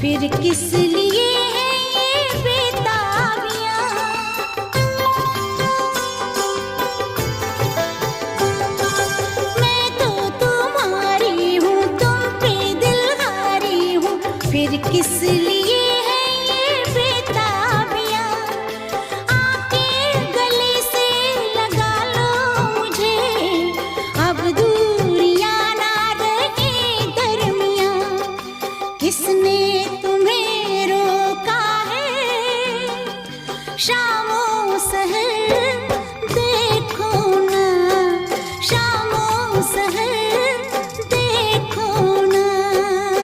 फिर किस लिए है ये बेताबियां। मैं तो तुम्हारी हूँ, तुम पे दिल हारी हूँ, फिर किस लिए है ये बेताबियां। आके गले से लगा लो मुझे, अब दूरियां ना रहे दरमियां। किसने तुम्हें रोका है शामों सहर